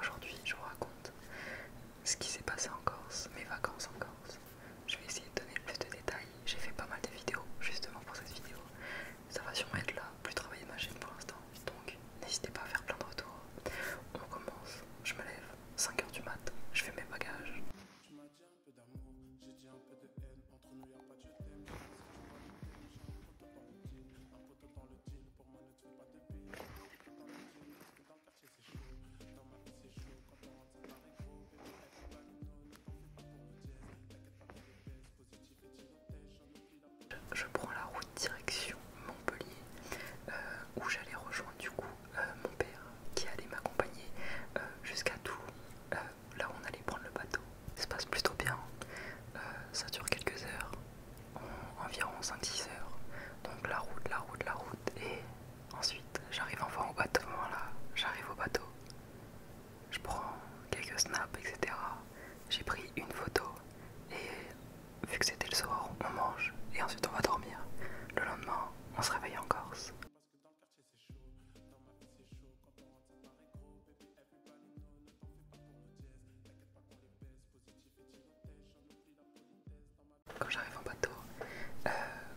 Aujourd'hui, je vous raconte ce qui s'est passé en Corse, mes vacances en Corse. Je vais essayer de donner le plus de détails. J'ai fait pas mal de vidéos justement pour cette vidéo. Ça va sûrement être là, plus travailler ma chaîne pour l'instant. Donc n'hésitez pas à faire plein de retours. On commence, je me lève, 5h du mat, je fais mes bagages. Tu m'as dit un peu d'amour, j'ai dit un peu de haine. Entre nous y'a pas de je t'aime. J'ai un poteau dans le deal, pour moi ne te fais pas de bille. Dans le deal, parce que dans le quartier c'est chaud. Dans ma vie c'est chaud, quand on rentre ça paraît gros. Bébé avec les balino, ne t'en fais pas pour le jazz. T'inquiète pas pour le baisse, positif et tilotège. J'en oublie la politique. Je prends la route direction Montpellier, où j'allais rejoindre du coup mon père qui allait m'accompagner jusqu'à Toulon, là où on allait prendre le bateau. Ça se passe plutôt bien, ça dure quelques heures, environ 5-6 heures. Donc la route, et ensuite j'arrive enfin au bateau. Voilà, j'arrive au bateau, je prends quelques snaps, etc. J'ai pris une photo et vu que c'était le soir, on mange et ensuite on va dormir. Le lendemain, on se réveille en Corse. Parce que dans le quartier c'est chaud. Dans ma vie c'est chaud, quand on rentre ça paraît gros. Bébé avec les balino, ne t'en fais pas pour le jazz. T'inquiète pas qu'on les baisse, positif et tilotège. J'en oublie la politesse dans ma vie. Quand j'arrive en bateau,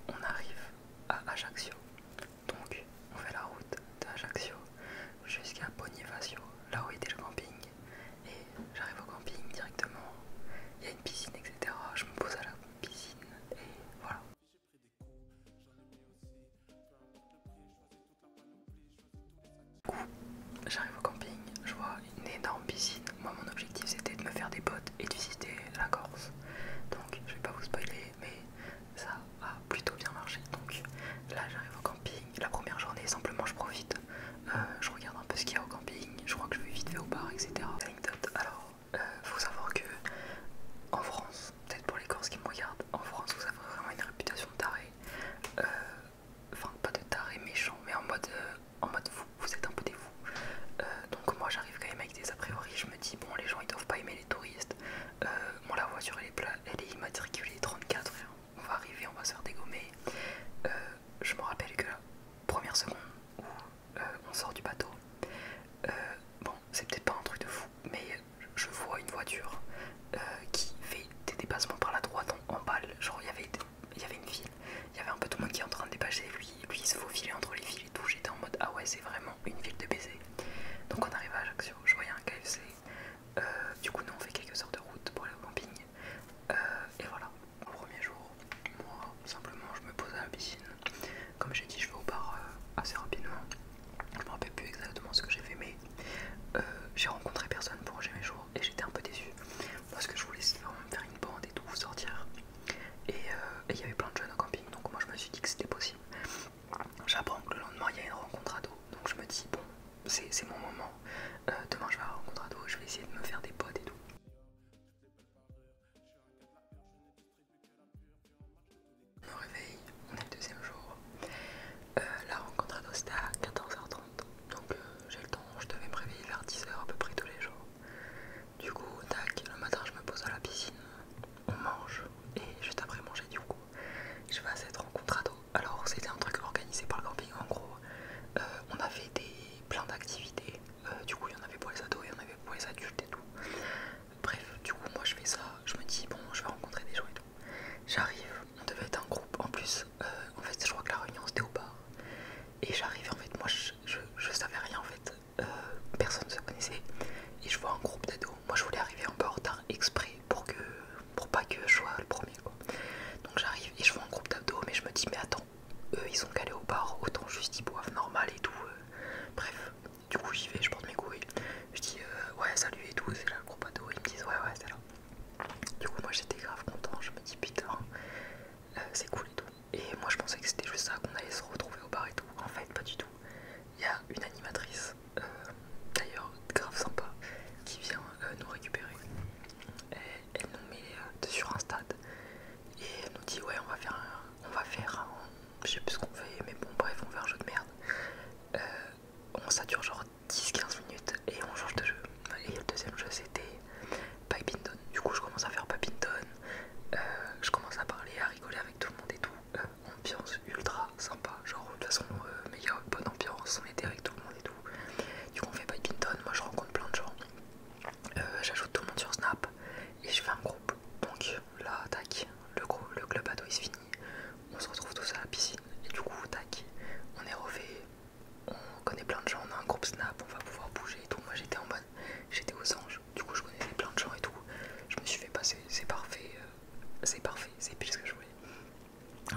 on arrive à Ajaccio. Donc on fait la route d'Ajaccio jusqu'à Bonifacio, là où était le camping. Et j'arrive au camping directement, il y a une piscine, etc. Je me pose à la piscine et voilà. J'ai pris des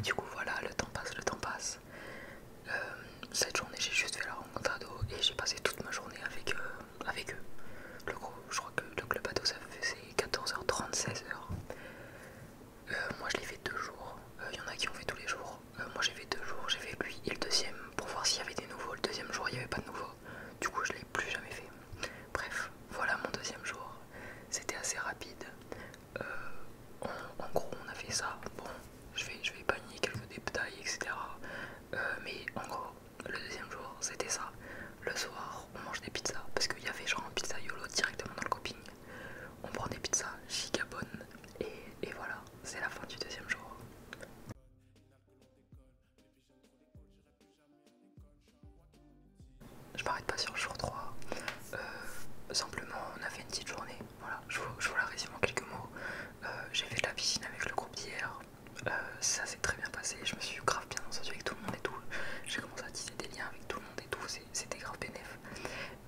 Du coup voilà, le temps passe, le temps passe. Cette journée j'ai juste fait la rencontre ado et j'ai passé toute ma journée avec eux. Le gros, je crois que le club ado ça faisait 14h30, 16h. Moi je l'ai fait 2 jours, il y en a qui ont fait tous les jours. Moi j'ai fait 2 jours, j'ai fait lui et le deuxième pour voir s'il y avait des nouveaux. Le deuxième jour il n'y avait pas de nouveaux, du coup je l'ai plus jamais fait. Bref, voilà mon deuxième jour, c'était assez rapide. En gros on a fait ça, bon je vais épargner quelques détails etc. Mais en gros le deuxième jour c'était ça. Le soir on mange des pizzas parce qu'il y avait genre un pizzaiolo directement dans le coping. On prend des pizzas giga bonnes et voilà, c'est la fin du deuxième jour. Je m'arrête pas sur le jour 3. Simplement on a fait une petite journée. Voilà, je vous la résume en quelques mots. J'ai fait de la piscine avec le groupe d'hier. Ça s'est très bien passé. Je me suis grave bien entendu avec tout le monde et tout. J'ai commencé à tisser des liens avec tout le monde et tout. C'était grave bénéf.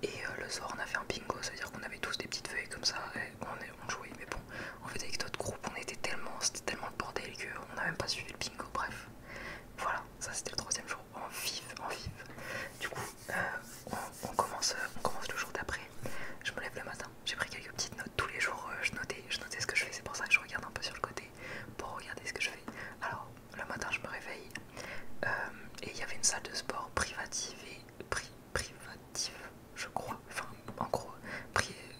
Et le soir on a fait un bingo, ça veut dire qu'on avait tous des petites feuilles comme ça et on jouait. Mais bon, en fait avec notre groupe c'était tellement le bordel qu'on n'a même pas suivi le bingo. Bref, voilà, ça c'était le troisième jour en vif, en vif. Du coup, on commence le jour d'après. Je me lève le matin, j'ai pris quelques petites notes tous les jours. Je notais ce que je fais, c'est pour ça que je regarde un peu sur le côté pour regarder ce que je fais. Alors, le matin, je me réveille et il y avait une salle de sport privative, je crois. Enfin, en gros,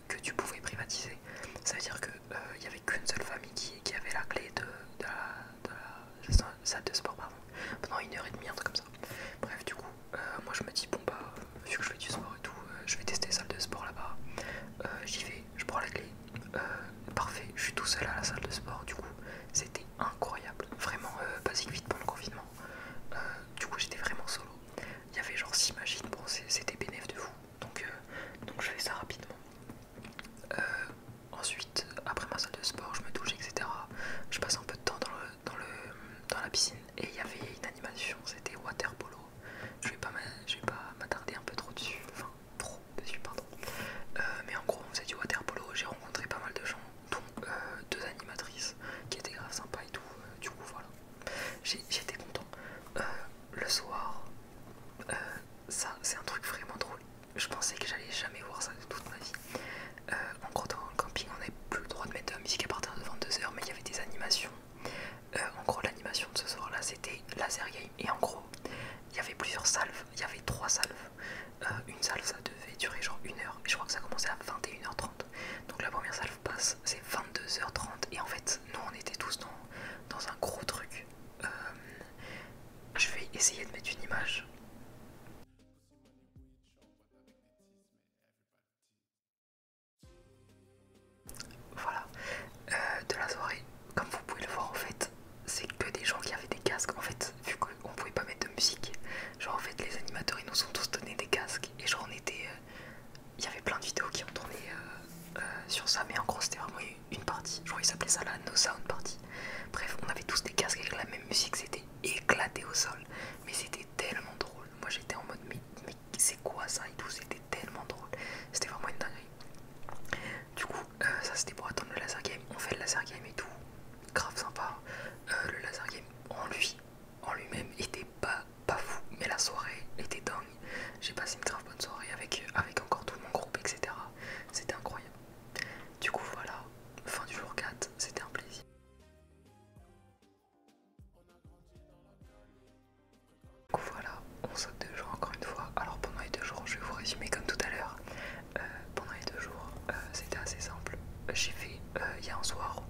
que tu pouvais privatiser. Ça veut dire que il y avait qu'une seule famille qui avait la clé de la salle de sport, pardon, pendant 1h30, un truc comme ça. Bref, du coup, moi je me dis, bon bah, vu que je fais du sport et tout, je vais tester salle de sport là-bas. J'y vais, je prends la clé. Parfait, je suis tout seul à la salle de sport, du coup, c'était incroyable. Vraiment, basique vite pendant le confinement. Du coup, j'étais vraiment solo. Il y avait genre 6 machines, bon, c'était bénéf de fou. Donc je fais ça rapidement. Ensuite, après ma salle de sport, je me douche, etc. Je passe un peu de temps dans la piscine et il y avait une animation, c'était water polo. Je vais pas m'attarder un peu trop dessus, enfin trop dessus, pardon. Mais en gros, on faisait du water polo. J'ai rencontré pas mal de gens, dont 2 animatrices qui étaient grave sympas et tout. Du coup, voilà, j'étais content. Le soir, ça c'est un truc vraiment drôle. Je pensais que j'allais jamais voir ça de toute ma vie. En gros, dans le camping, on n'avait plus le droit de mettre de la musique à partir de 22h, mais il y avait des animations. En gros, l'animation de ce soir-là, c'était laser game. Et en gros, il y avait plusieurs salves. Il y avait 3 salves. Une salve, ça devait durer genre 1 heure. Et je crois que ça commençait à 21h30. Donc la première salve passe, c'est 22h30. Et en fait, nous, on était tous dans un gros truc. Je vais essayer de mettre une image. Voilà, de la soirée, comme vous pouvez le voir en fait, c'est que des gens qui avaient des casques. En fait, vu qu'on pouvait pas mettre de musique, genre en fait les animateurs ils nous ont tous donné des casques et genre on était, il y avait plein de vidéos qui ont tourné sur ça, mais en gros c'était vraiment une partie. Je crois qu'ils s'appelaient ça la No Sound Party. Bref, on avait tous des casques avec la même musique, c'était éclaté au sol, mais c'était tellement drôle. Moi j'étais en mode mais c'est quoi ça et tout, c'était tellement drôle, c'était vraiment une dinguerie. Du coup, ça c'était pour attendre le laser game. On fait le laser game et tout, grave sympa. Le laser game en lui-même était pas fou, mais la soirée était dingue. J'ai passé une grave bonne soirée avec encore tout mon groupe, etc. C'était incroyable. Du coup, voilà, fin du jour 4, c'était un plaisir. Du coup, voilà, on saute 2 jours encore une fois. Alors, pendant les 2 jours, je vais vous résumer comme tout à l'heure. Pendant les 2 jours, c'était assez simple. J'ai fait, il y a un soir,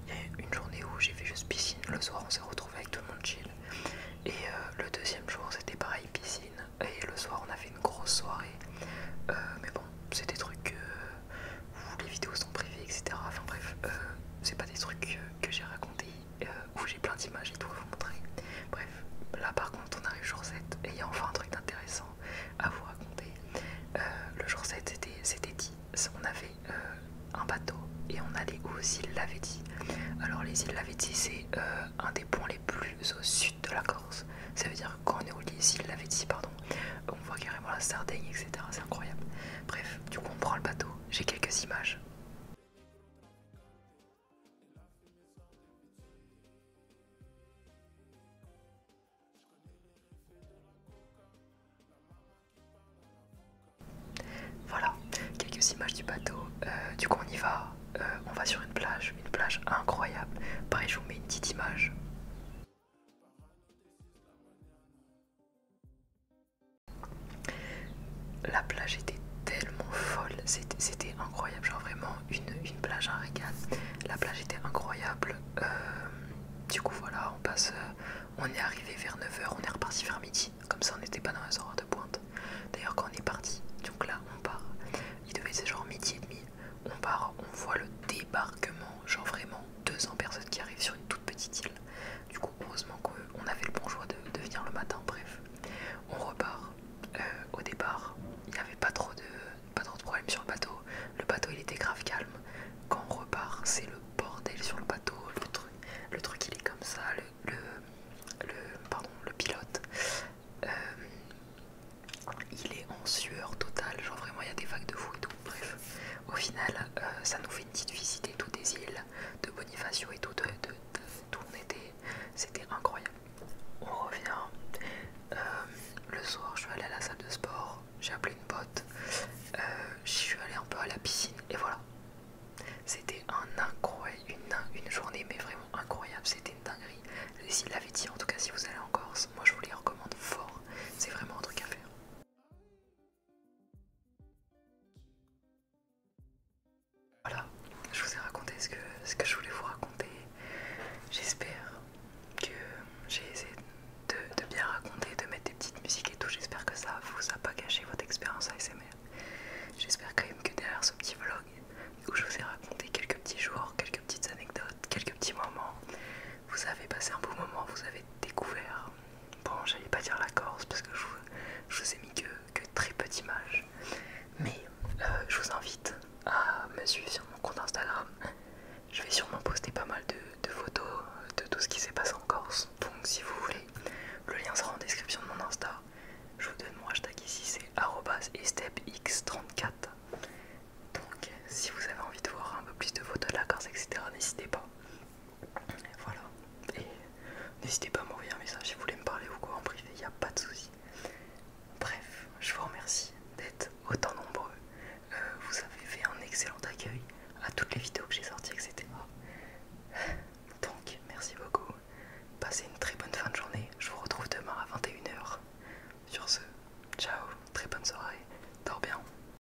il y a une journée où j'ai fait juste piscine. Le soir, on s'est retrouvé avec tout le monde chill. Et le deuxième jour, c'était pareil, piscine. Et le soir, on a fait une grosse soirée. Mais bon, c'est des trucs où les vidéos sont privées, etc. Enfin bref, c'est pas des trucs que j'ai racontés, où j'ai plein d'images et tout à vous montrer. Bref, là par contre, on arrive jour 7 et il y a enfin un truc d'intéressant à vous raconter. Le jour 7, c'était dit, on avait un bateau et on allait aux îles Lavezzi. Alors les îles Lavezzi, c'est un des points les plus au sud de la Corse. Ça veut dire que quand on est aux îles Lavezzi, pardon, on voit carrément la Sardaigne, etc. C'est incroyable. Bref, du coup on prend le bateau. J'ai quelques images. images du bateau. Du coup on y va, on va sur une plage incroyable. Pareil je vous mets une petite image. La plage était tellement folle, c'était incroyable, genre vraiment une plage, un régal. La plage était incroyable. Du coup voilà, on est arrivé vers 9 h, on est reparti vers midi, comme ça on n'était pas dans les horaires de pointe. D'ailleurs quand on est parti, donc là on part, il devait être genre midi et demi, on part, on voit le débarquement, genre vraiment 200 personnes qui arrivent sur une toute petite île. Du coup heureusement qu'on avait le bon choix de venir le matin, bref. On repart. Au départ, il n'y avait pas trop de problèmes sur le bateau. Le bateau il était grave calme. Quand on repart, c'est le bordel sur le bateau. Le truc il est comme ça. Le pilote, il est en sueur totale. Genre vraiment il y a des vagues de fou et tout. Bref, au final, ça nous fait une petite visite et tout des îles de Bonifacio et tout, d'où on était. C'était incroyable. On revient. Le soir, je suis allée à la salle de sport, j'ai appelé une pote, je suis allée un peu à la piscine.